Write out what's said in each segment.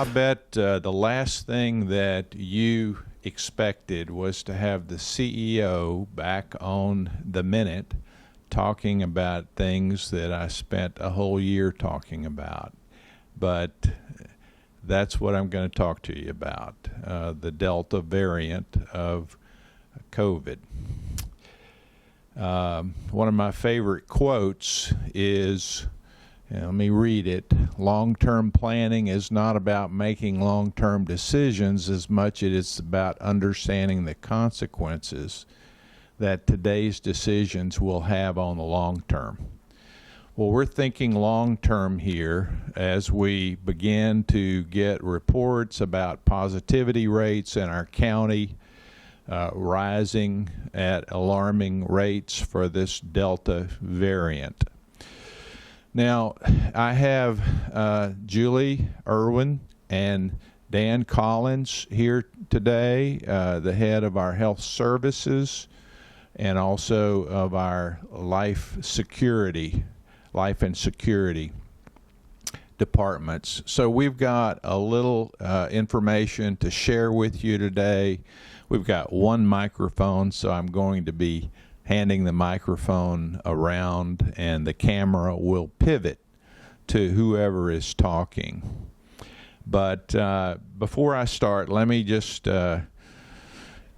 bet the last thing that you expected was to have the CEO back on the minute talking about things that I spent a whole year talking about. But that's what I'm going to talk to you about, the Delta variant of COVID. One of my favorite quotes is, let me read it. Long-term planning is not about making long-term decisions as much as it's about understanding the consequences that today's decisions will have on the long term. Well, we're thinking long-term here as we begin to get reports about positivity rates in our county rising at alarming rates for this Delta variant. Now, I have Julie Irwin and Dan Collins here today, the head of our health services and also of our life and security departments. So we've got a little information to share with you today. We've got one microphone, so I'm going to be handing the microphone around and the camera will pivot to whoever is talking. But before I start, let me just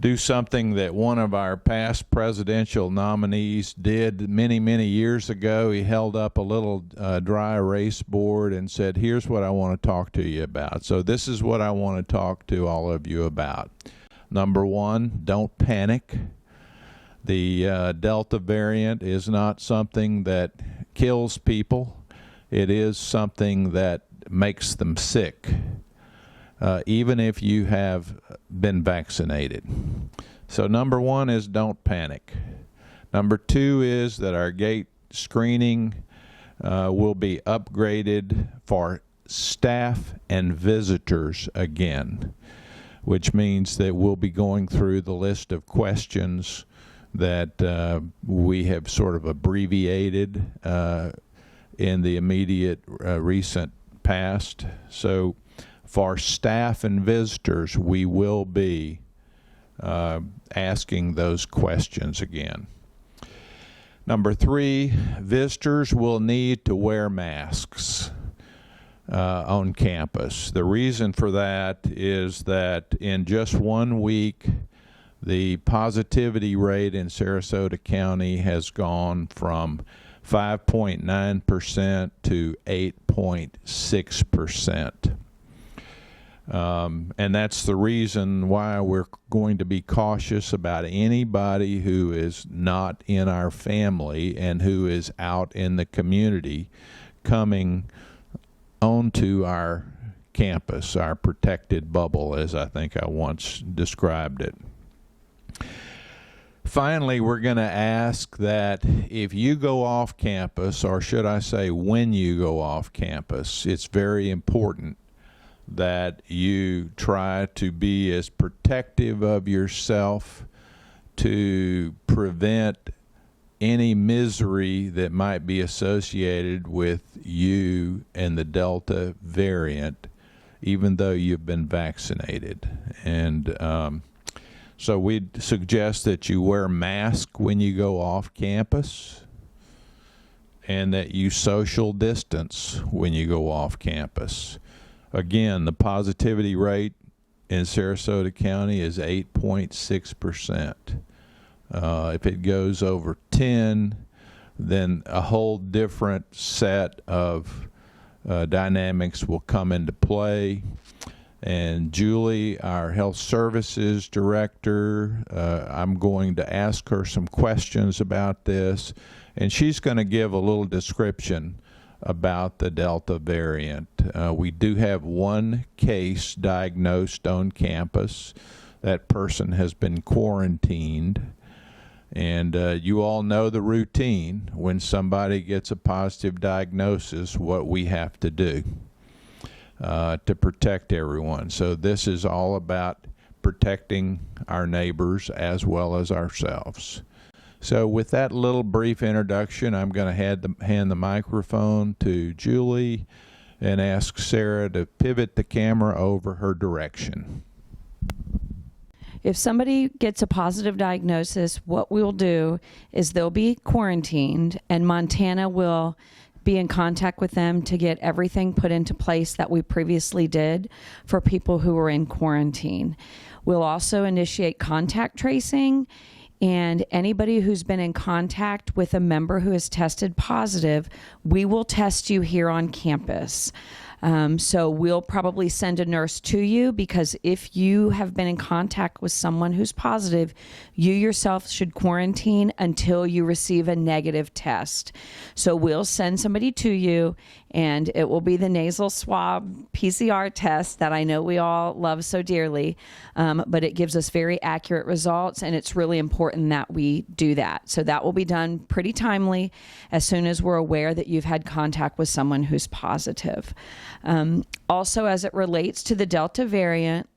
do something that one of our past presidential nominees did many, many years ago. He held up a little dry erase board and said, here's what I want to talk to you about. So this is what I want to talk to all of you about. Number one, don't panic. The Delta variant is not something that kills people. It is something that makes them sick, even if you have been vaccinated. So number one is don't panic. Number two is that our gate screening will be upgraded for staff and visitors again, which means that we'll be going through the list of questions that we have sort of abbreviated in the immediate recent past. So for staff and visitors, we will be asking those questions again. Number three, visitors will need to wear masks on campus. The reason for that is that in just 1 week, the positivity rate in Sarasota County has gone from 5.9% to 8.6%. And that's the reason why we're going to be cautious about anybody who is not in our family and who is out in the community coming onto our campus, our protected bubble, as I think I once described it. Finally, we're going to ask that if you go off campus, or should I say when you go off campus, it's very important that you try to be as protective of yourself to prevent any misery that might be associated with you and the Delta variant, even though you've been vaccinated. And so we'd suggest that you wear a mask when you go off campus and that you social distance when you go off campus. Again, the positivity rate in Sarasota County is 8.6%. If it goes over 10, then a whole different set of dynamics will come into play. And Julie, our health services director, I'm going to ask her some questions about this, and she's going to give a little description about the Delta variant. We do have one case diagnosed on campus. That person has been quarantined. And you all know the routine when somebody gets a positive diagnosis, what we have to do to protect everyone. So this is all about protecting our neighbors as well as ourselves. So with that little brief introduction, I'm going to hand the microphone to Julie, and ask Sarah to pivot the camera over her direction. If somebody gets a positive diagnosis, what we'll do is they'll be quarantined, and Montana will be in contact with them to get everything put into place that we previously did for people who were in quarantine. We'll also initiate contact tracing, and anybody who's been in contact with a member who has tested positive, we will test you here on campus. So we'll probably send a nurse to you, because if you have been in contact with someone who's positive, you yourself should quarantine until you receive a negative test. So we'll send somebody to you, and it will be the nasal swab PCR test that I know we all love so dearly, but it gives us very accurate results, and it's really important that we do that. So that will be done pretty timely as soon as we're aware that you've had contact with someone who's positive. Also, as it relates to the Delta variant,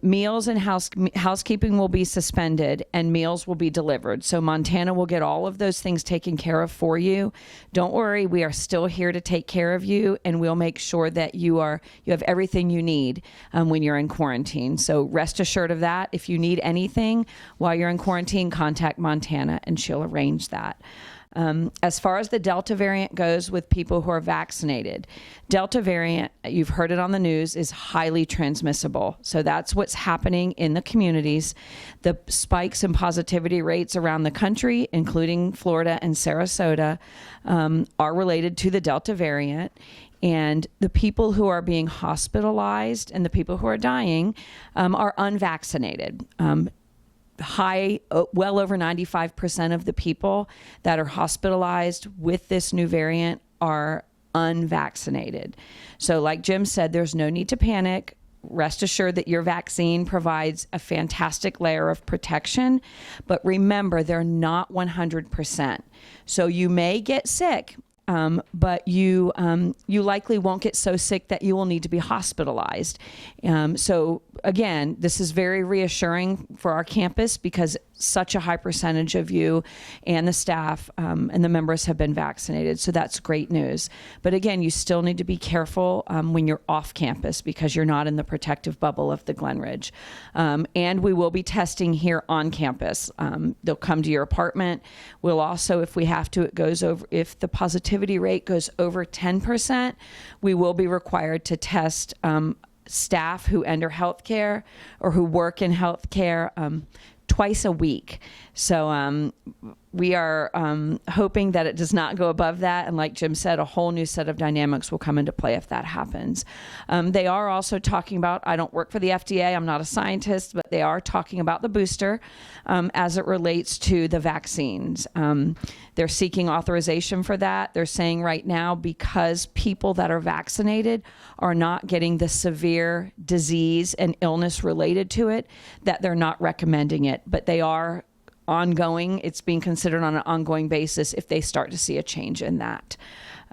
meals and housekeeping will be suspended, and meals will be delivered. So Montana will get all of those things taken care of for you. Don't worry, we are still here to take care of you, and we'll make sure that you have everything you need when you're in quarantine. So rest assured of that. If you need anything while you're in quarantine, contact Montana and she'll arrange that. As far as the Delta variant goes with people who are vaccinated, Delta variant, you've heard it on the news, is highly transmissible. So that's what's happening in the communities. The spikes in positivity rates around the country, including Florida and Sarasota, are related to the Delta variant. And the people who are being hospitalized and the people who are dying are unvaccinated. Well over 95% of the people that are hospitalized with this new variant are unvaccinated. So like Jim said, there's no need to panic. Rest assured that your vaccine provides a fantastic layer of protection, but remember, they're not 100%. So you may get sick, but you likely won't get so sick that you will need to be hospitalized. So again, this is very reassuring for our campus, because such a high percentage of you and the staff and the members have been vaccinated. So that's great news. But again, you still need to be careful when you're off campus, because you're not in the protective bubble of the Glen Ridge. And we will be testing here on campus. They'll come to your apartment. We'll also, if we have to, if the positivity rate goes over 10%, we will be required to test staff who enter healthcare or who work in healthcare twice a week. So we are hoping that it does not go above that. And like Jim said, a whole new set of dynamics will come into play if that happens. They are also talking about, I don't work for the FDA, I'm not a scientist, but they are talking about the booster as it relates to the vaccines. They're seeking authorization for that. They're saying right now, because people that are vaccinated are not getting the severe disease and illness related to it, that they're not recommending it, but they are ongoing. It's being considered on an ongoing basis if they start to see a change in that.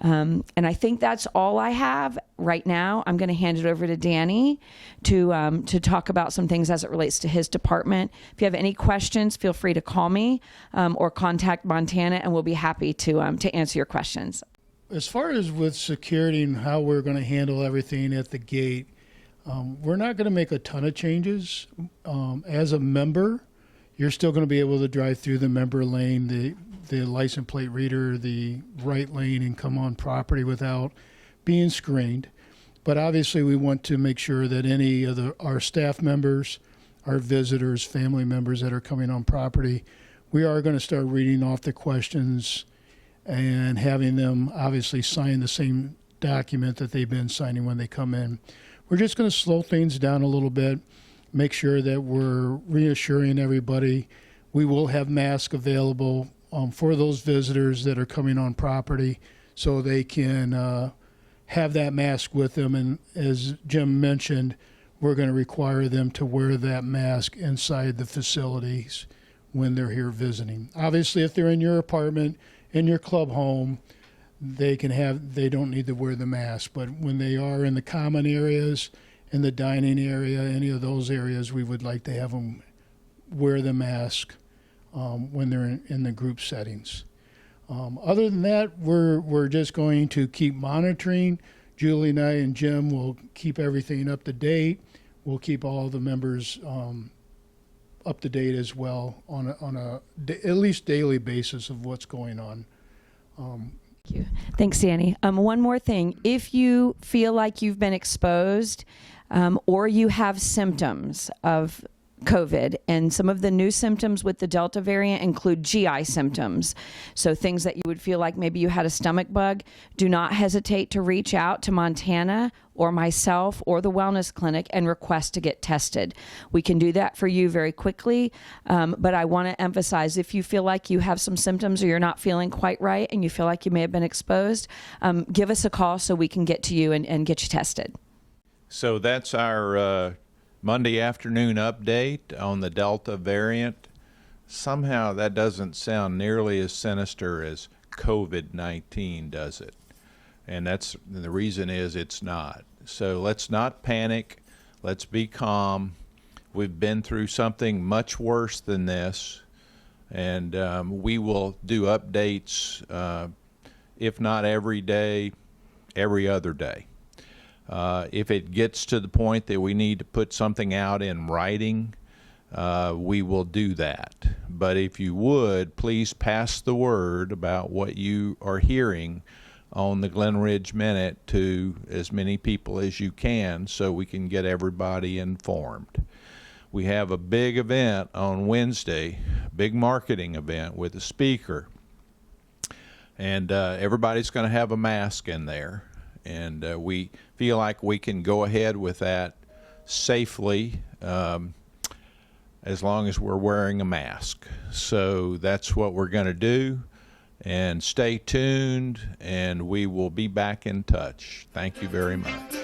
And I think that's all I have right now. I'm going to hand it over to Danny to talk about some things as it relates to his department. If you have any questions, feel free to call me or contact Montana, and we'll be happy to answer your questions. As far as with security and how we're going to handle everything at the gate, we're not going to make a ton of changes. As a member, you're still going to be able to drive through the member lane, the license plate reader, the right lane, and come on property without being screened. But obviously we want to make sure that any of our staff members, our visitors, family members that are coming on property, we are going to start reading off the questions and having them obviously sign the same document that they've been signing when they come in. We're just going to slow things down a little bit, make sure that we're reassuring everybody. We will have masks available for those visitors that are coming on property, so they can have that mask with them. And as Jim mentioned, we're going to require them to wear that mask inside the facilities when they're here visiting. Obviously, if they're in your apartment, in your club home, they don't need to wear the mask. But when they are in the common areas, in the dining area, any of those areas, we would like to have them wear the mask when they're in the group settings. Other than that, we're just going to keep monitoring, Julie and I and Jim will keep everything up to date. We'll keep all the members up to date as well on at least daily basis of what's going on. Thank you. Thanks, Danny. One more thing. If you feel like you've been exposed or you have symptoms of COVID, and some of the new symptoms with the Delta variant include GI symptoms. So things that you would feel like maybe you had a stomach bug, do not hesitate to reach out to Montana or myself or the wellness clinic and request to get tested. We can do that for you very quickly. But I want to emphasize, if you feel like you have some symptoms or you're not feeling quite right and you feel like you may have been exposed, give us a call so we can get to you and get you tested. So that's our Monday afternoon update on the Delta variant. Somehow that doesn't sound nearly as sinister as COVID-19, does it? And the reason is it's not. So let's not panic. Let's be calm. We've been through something much worse than this, and we will do updates, if not every day, every other day. If it gets to the point that we need to put something out in writing, we will do that. But if you would, please pass the word about what you are hearing on the Glen Ridge Minute to as many people as you can so we can get everybody informed. We have a big event on Wednesday, big marketing event with a speaker. And everybody's going to have a mask in there. And we feel like we can go ahead with that safely as long as we're wearing a mask. So that's what we're going to do. And stay tuned, and we will be back in touch. Thank you very much.